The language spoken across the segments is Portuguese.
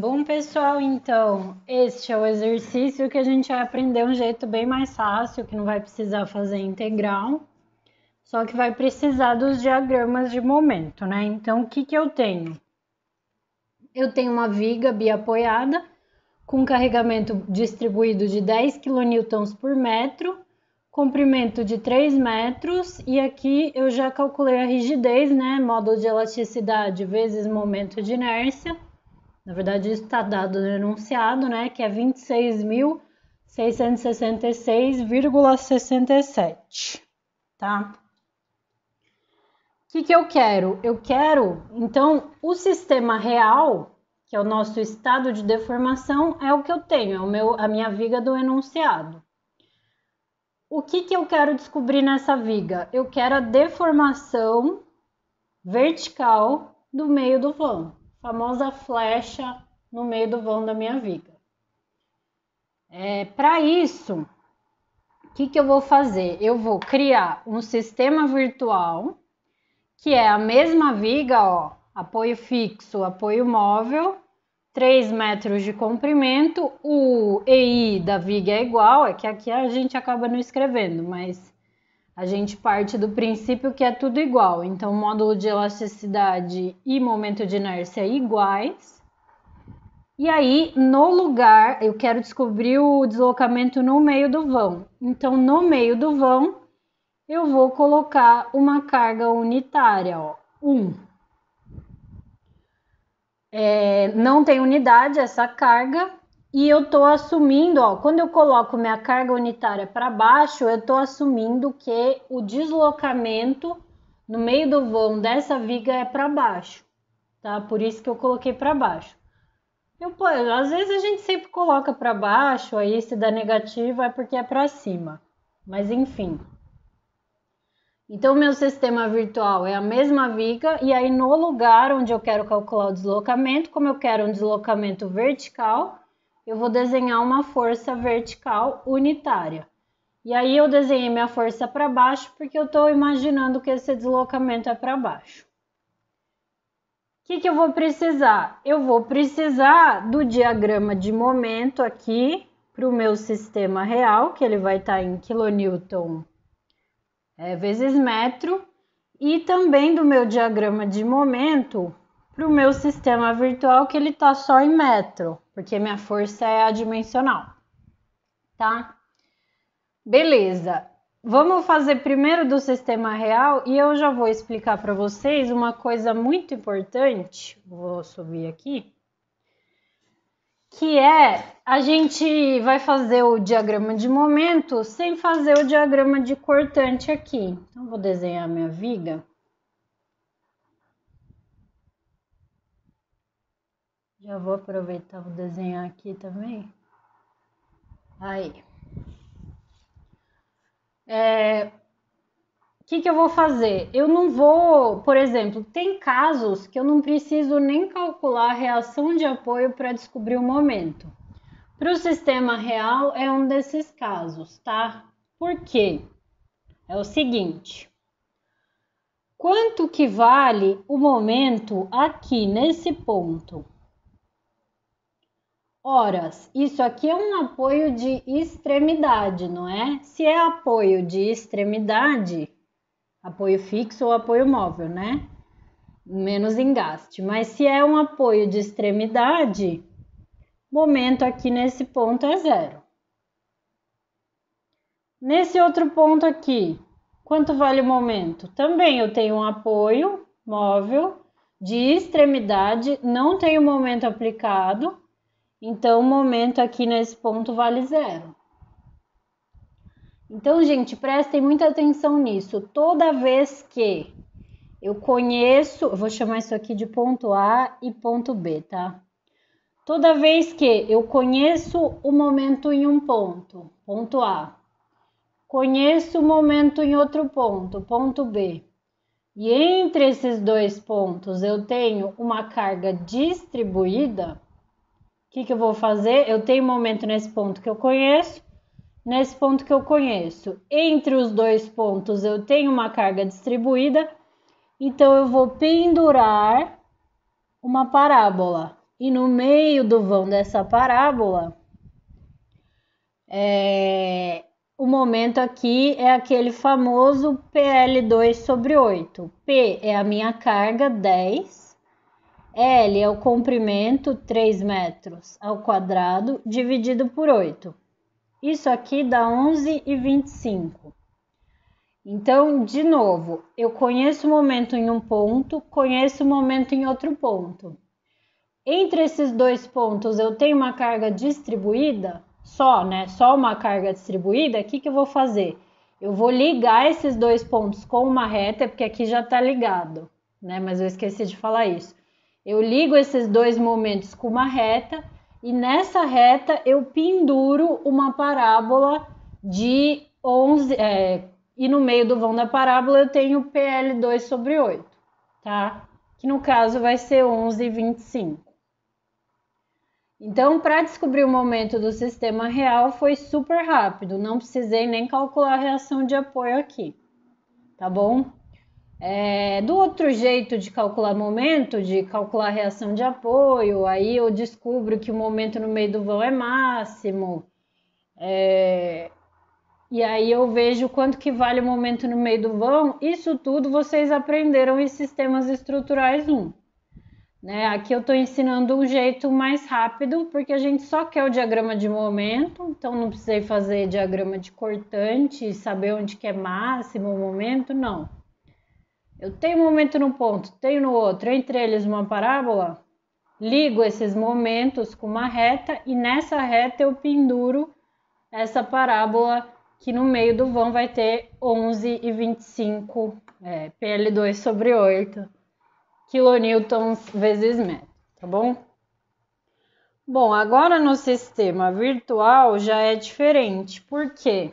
Bom, pessoal, então, este é o exercício que a gente vai aprender um jeito bem mais fácil, que não vai precisar fazer integral, só que vai precisar dos diagramas de momento, né? Então, o que que eu tenho? Eu tenho uma viga biapoiada com carregamento distribuído de 10 kN por metro, comprimento de 3 metros, e aqui eu já calculei a rigidez, né? Módulo de elasticidade vezes momento de inércia. Na verdade, isso está dado no enunciado, né? Que é 26.666,67, tá? O que que eu quero? Eu quero, então, o sistema real, que é o nosso estado de deformação, é o que eu tenho, a minha viga do enunciado. O que que eu quero descobrir nessa viga? Eu quero a deformação vertical do meio do vão, a famosa flecha no meio do vão da minha viga. Para isso, o que que eu vou fazer? Eu vou criar um sistema virtual, que é a mesma viga, ó, apoio fixo, apoio móvel, 3 metros de comprimento, o EI da viga é igual, é que aqui a gente acaba não escrevendo, mas a gente parte do princípio que é tudo igual, então módulo de elasticidade e momento de inércia iguais. E aí, no lugar, eu quero descobrir o deslocamento no meio do vão. Então, no meio do vão, eu vou colocar uma carga unitária, ó, 1. Não tem unidade essa carga, e eu estou assumindo, ó, quando eu coloco minha carga unitária para baixo, eu estou assumindo que o deslocamento no meio do vão dessa viga é para baixo, tá? Por isso que eu coloquei para baixo. Às vezes a gente sempre coloca para baixo, aí se dá negativo é porque é para cima, mas enfim. Então, meu sistema virtual é a mesma viga, e aí no lugar onde eu quero calcular o deslocamento, como eu quero um deslocamento vertical, eu vou desenhar uma força vertical unitária. E aí eu desenhei minha força para baixo, porque eu estou imaginando que esse deslocamento é para baixo. O que eu vou precisar? Eu vou precisar do diagrama de momento aqui para o meu sistema real, que ele vai estar em quilonewton vezes metro, e também do meu diagrama de momento para o meu sistema virtual, que ele está só em metro, porque minha força é adimensional, tá? Beleza. Vamos fazer primeiro do sistema real e eu já vou explicar para vocês uma coisa muito importante. Vou subir aqui. Que é, a gente vai fazer o diagrama de momento sem fazer o diagrama de cortante aqui. Então, vou desenhar minha viga. Já vou aproveitar, vou desenhar aqui também. Aí. O que eu vou fazer? Eu não vou, por exemplo, tem casos que eu não preciso nem calcular a reação de apoio para descobrir o momento. Para o sistema real é um desses casos, tá? Por quê? É o seguinte: quanto que vale o momento aqui nesse ponto? Horas, isso aqui é um apoio de extremidade, não é? Se é apoio de extremidade, apoio fixo ou apoio móvel, né? Menos engaste. Mas se é um apoio de extremidade, momento aqui nesse ponto é 0. Nesse outro ponto aqui, quanto vale o momento? Também eu tenho um apoio móvel de extremidade, não tenho momento aplicado, então o momento aqui nesse ponto vale 0. Então, gente, prestem muita atenção nisso. Toda vez que eu conheço, eu vou chamar isso aqui de ponto A e ponto B, tá? Toda vez que eu conheço o momento em um ponto, ponto A, conheço o momento em outro ponto, ponto B, e entre esses dois pontos eu tenho uma carga distribuída, o que eu vou fazer? Eu tenho momento nesse ponto que eu conheço, nesse ponto que eu conheço. Entre os dois pontos eu tenho uma carga distribuída, então eu vou pendurar uma parábola. e no meio do vão dessa parábola, o momento aqui é aquele famoso PL2 sobre 8. P é a minha carga, 10. L é o comprimento, 3 metros ao quadrado, dividido por 8. Isso aqui dá 11,25. Então, de novo, eu conheço o momento em um ponto, conheço o momento em outro ponto. Entre esses dois pontos eu tenho uma carga distribuída, só uma carga distribuída. O que eu vou fazer? Eu vou ligar esses dois pontos com uma reta, porque aqui já está ligado, né? Mas eu esqueci de falar isso. Eu ligo esses dois momentos com uma reta e nessa reta eu penduro uma parábola de 11, e no meio do vão da parábola eu tenho PL2 sobre 8, tá? Que no caso vai ser 11,25. Então, para descobrir o momento do sistema real foi super rápido, não precisei nem calcular a reação de apoio aqui, tá bom? Do outro jeito de calcular momento, de calcular a reação de apoio, aí eu descubro que o momento no meio do vão é máximo, e aí eu vejo quanto que vale o momento no meio do vão. Isso tudo vocês aprenderam em Sistemas Estruturais 1. Né? Aqui eu estou ensinando um jeito mais rápido, porque a gente só quer o diagrama de momento, então não precisei fazer diagrama de cortante, saber onde que é máximo o momento, não. Eu tenho momento num ponto, tenho no outro, entre eles uma parábola, ligo esses momentos com uma reta e nessa reta eu penduro essa parábola que no meio do vão vai ter 11,25 PL2 sobre 8 kilonewtons vezes metro, tá bom? Bom, agora no sistema virtual já é diferente, por quê?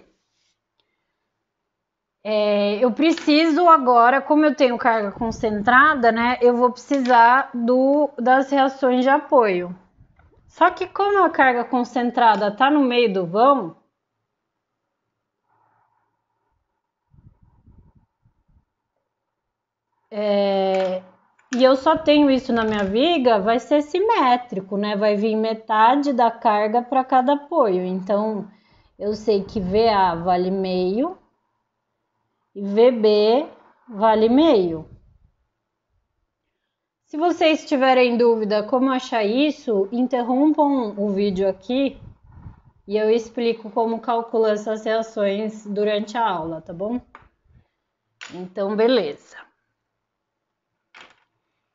Eu preciso agora, como eu tenho carga concentrada, né, eu vou precisar das reações de apoio. Só que como a carga concentrada está no meio do vão, e eu só tenho isso na minha viga, vai ser simétrico, né? Vai vir metade da carga para cada apoio. Então, eu sei que VA vale meio e VB vale meio. Se vocês tiverem dúvida como achar isso, interrompam o vídeo aqui e eu explico como calcular essas reações durante a aula, tá bom? Então, beleza.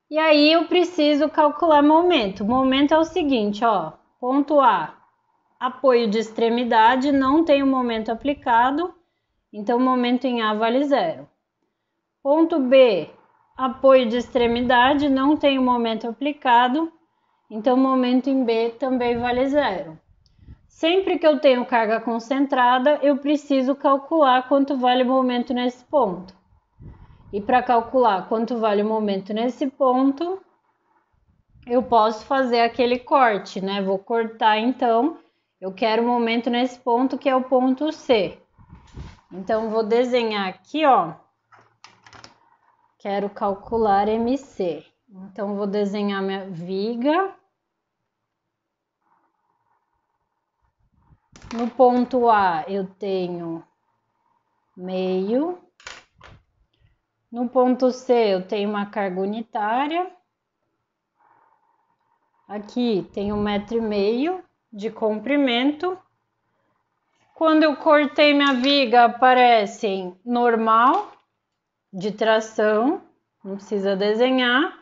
E aí eu preciso calcular momento. Momento é o seguinte, ó, ponto A, apoio de extremidade, não tem o momento aplicado, então o momento em A vale 0. Ponto B, apoio de extremidade, não tem o momento aplicado, então o momento em B também vale 0. Sempre que eu tenho carga concentrada, eu preciso calcular quanto vale o momento nesse ponto. E para calcular quanto vale o momento nesse ponto, eu posso fazer aquele corte, né? Vou cortar então, eu quero o momento nesse ponto que é o ponto C. Então, vou desenhar aqui, ó. Quero calcular MC. Então, vou desenhar minha viga. No ponto A, eu tenho meio. No ponto C, eu tenho uma carga unitária. Aqui tem 1,5 m de comprimento. Quando eu cortei minha viga, aparecem normal, de tração, não precisa desenhar.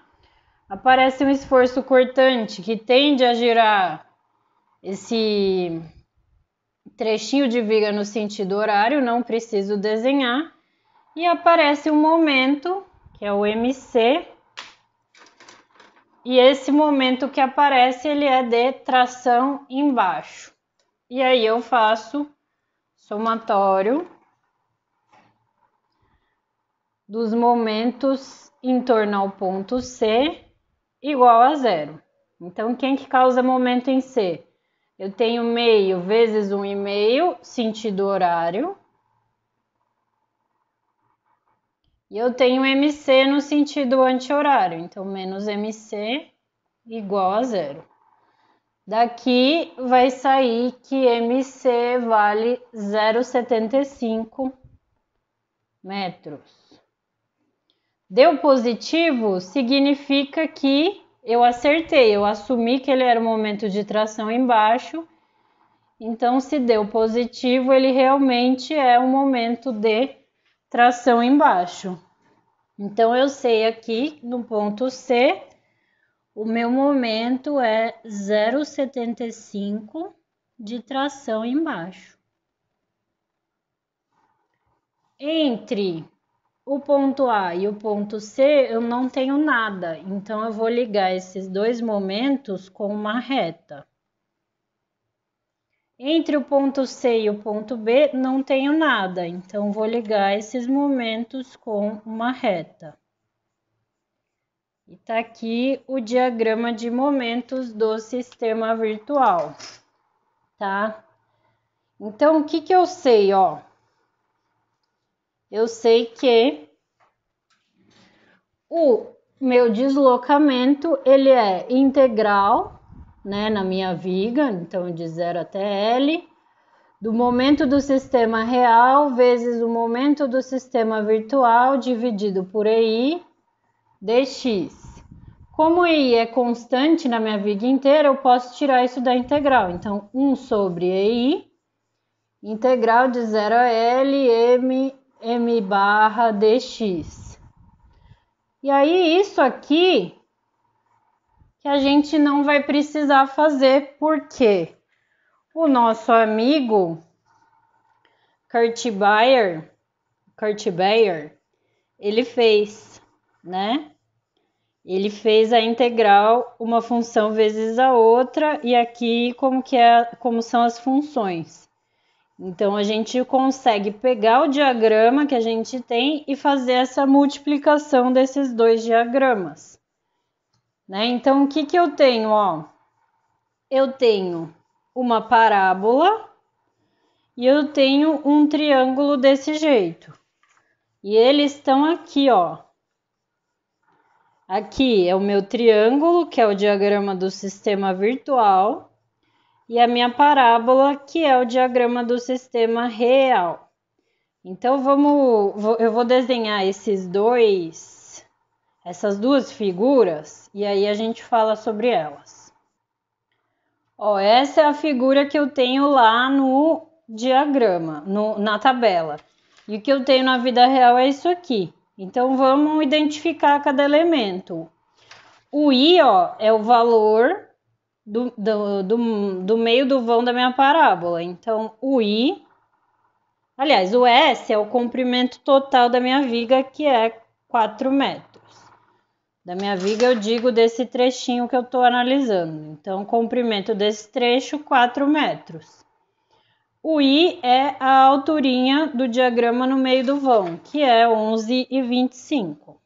Aparece um esforço cortante que tende a girar esse trechinho de viga no sentido horário, não preciso desenhar. E aparece um momento, que é o MC, e esse momento que aparece, ele é de tração embaixo. E aí eu faço somatório dos momentos em torno ao ponto C igual a 0. Então, quem que causa momento em C? Eu tenho meio vezes 1,5, sentido horário. E eu tenho MC no sentido anti-horário, então menos MC igual a zero. Daqui vai sair que MC vale 0,75 metros. Deu positivo, significa que eu acertei, eu assumi que ele era o momento de tração embaixo. Então, se deu positivo, ele realmente é um momento de tração embaixo. Então, eu sei aqui no ponto C, o meu momento é 0,75 de tração embaixo. Entre o ponto A e o ponto C, eu não tenho nada. Então, eu vou ligar esses dois momentos com uma reta. Entre o ponto C e o ponto B, não tenho nada, então vou ligar esses momentos com uma reta. E tá aqui o diagrama de momentos do sistema virtual, tá? Então, o que que eu sei, ó? Eu sei que o meu deslocamento, ele é integral, né, na minha viga, então de 0 até L, do momento do sistema real vezes o momento do sistema virtual dividido por EI dx. Como EI é constante na minha viga inteira, eu posso tirar isso da integral. Então, 1 sobre EI, integral de 0 a L, m barra dx. E aí, isso aqui que a gente não vai precisar fazer, porque o nosso amigo Kurt Bayer, ele fez, né? Ele fez a integral uma função vezes a outra e aqui como são as funções. Então a gente consegue pegar o diagrama que a gente tem e fazer essa multiplicação desses dois diagramas, né? Então o que que eu tenho, ó? Eu tenho uma parábola e eu tenho um triângulo desse jeito. E eles estão aqui, ó. Aqui é o meu triângulo, que é o diagrama do sistema virtual, e a minha parábola, que é o diagrama do sistema real. Então, eu vou desenhar essas duas figuras, e aí a gente fala sobre elas. Ó, essa é a figura que eu tenho lá no diagrama, na tabela. E o que eu tenho na vida real é isso aqui. Então, vamos identificar cada elemento. O I, ó, é o valor do meio do vão da minha parábola. Então, o I... Aliás, o S é o comprimento total da minha viga, que é 4 metros. Da minha viga, eu digo desse trechinho que eu estou analisando. Então, o comprimento desse trecho, 4 metros. O I é a alturinha do diagrama no meio do vão, que é 11,25.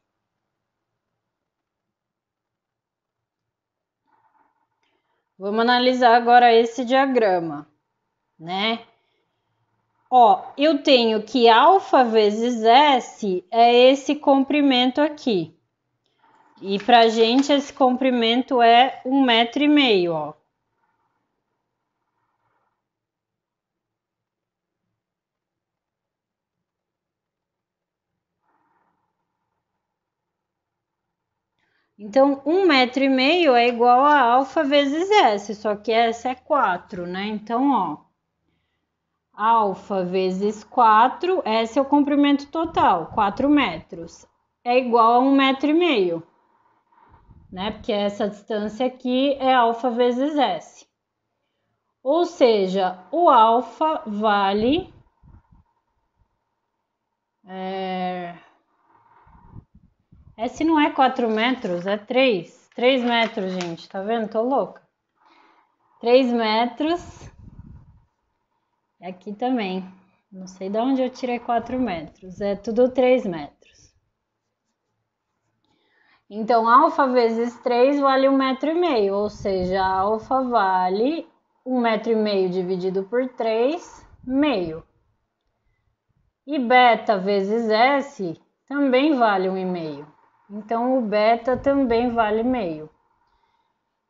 Vamos analisar agora esse diagrama, né? Ó, eu tenho que alfa vezes S é esse comprimento aqui. E pra gente esse comprimento é 1,5 m, ó. Então, 1,5 m é igual a alfa vezes S, só que S é 4, né? Então, ó, alfa vezes 4, S é o comprimento total, 4 metros. É igual a 1,5 m, né? Porque essa distância aqui é alfa vezes S. Ou seja, o alfa vale... S não é 4 metros, é 3. 3 metros, gente. Tá vendo? Tô louca. 3 metros. Aqui também. Não sei de onde eu tirei 4 metros. É tudo 3 metros. Então, alfa vezes 3 vale 1,5 m. Ou seja, alfa vale 1,5 m dividido por 3, meio. E beta vezes S também vale 1,5. Então, o beta também vale meio.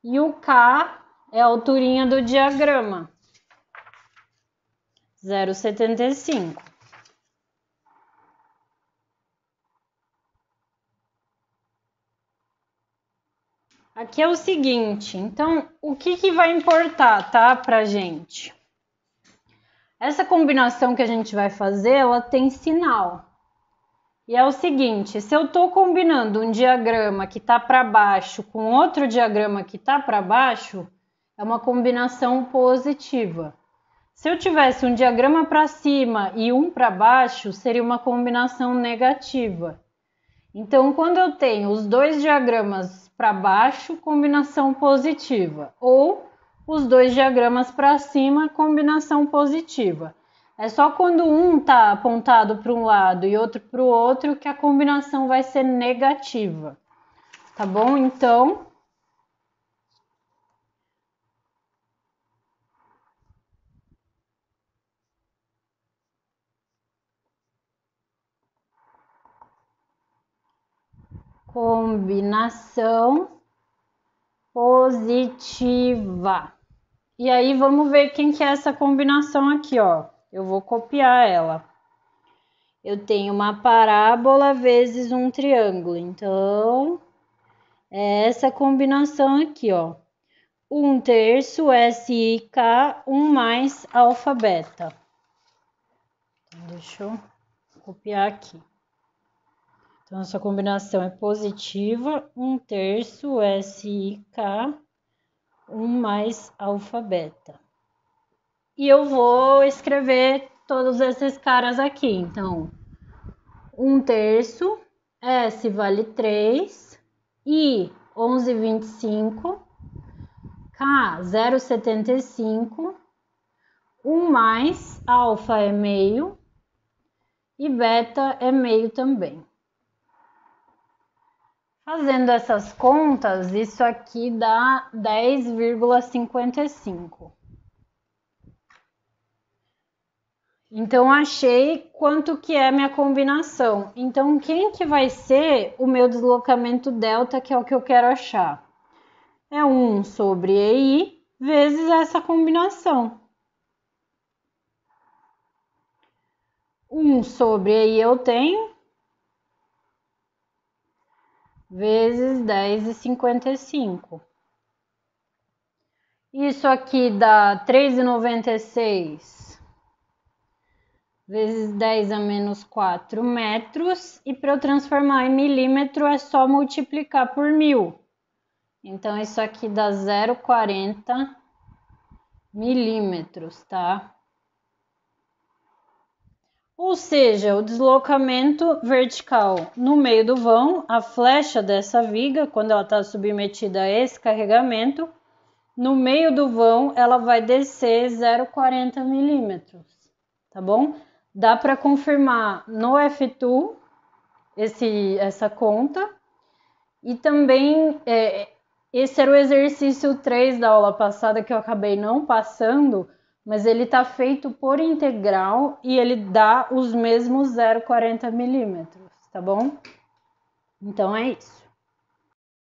e o K é a alturinha do diagrama, 0,75. Aqui é o seguinte, então, o que vai importar, tá, pra gente? Essa combinação que a gente vai fazer, ela tem sinal. E é o seguinte, se eu tô combinando um diagrama que tá para baixo com outro diagrama que tá para baixo, é uma combinação positiva. Se eu tivesse um diagrama para cima e um para baixo, seria uma combinação negativa. Então, quando eu tenho os dois diagramas para baixo, combinação positiva, ou os dois diagramas para cima, combinação positiva. É só quando um está apontado para um lado e outro para o outro que a combinação vai ser negativa. Tá bom? Então, combinação positiva. E aí, vamos ver quem que é essa combinação aqui, ó. Eu vou copiar ela. Eu tenho uma parábola vezes um triângulo. Então, é essa combinação aqui, ó. 1/3 SIK, 1 mais alfa beta. Então, deixa eu copiar aqui. Então, essa combinação é positiva, 1/3 SIK, 1 mais alfa beta. E eu vou escrever todos esses caras aqui. Então, 1/3, S vale 3, I 11,25, K 0,75, 1 mais alfa é meio e beta é meio também. Fazendo essas contas, isso aqui dá 10,55. Então, achei quanto que é minha combinação. Então, quem que vai ser o meu deslocamento delta, que é o que eu quero achar? É 1 sobre EI vezes essa combinação. 1 sobre EI eu tenho, vezes 10,55. Isso aqui dá 3,96 vezes 10 a menos 4 metros. E para eu transformar em milímetro é só multiplicar por 1000. Então, isso aqui dá 0,40 milímetros, tá? Ou seja, o deslocamento vertical no meio do vão, a flecha dessa viga, quando ela está submetida a esse carregamento, no meio do vão ela vai descer 0,40 milímetros, tá bom? Dá para confirmar no F2 essa conta. E também, esse era o exercício 3 da aula passada que eu acabei não passando, mas ele está feito por integral e ele dá os mesmos 0,40 milímetros, tá bom? Então é isso.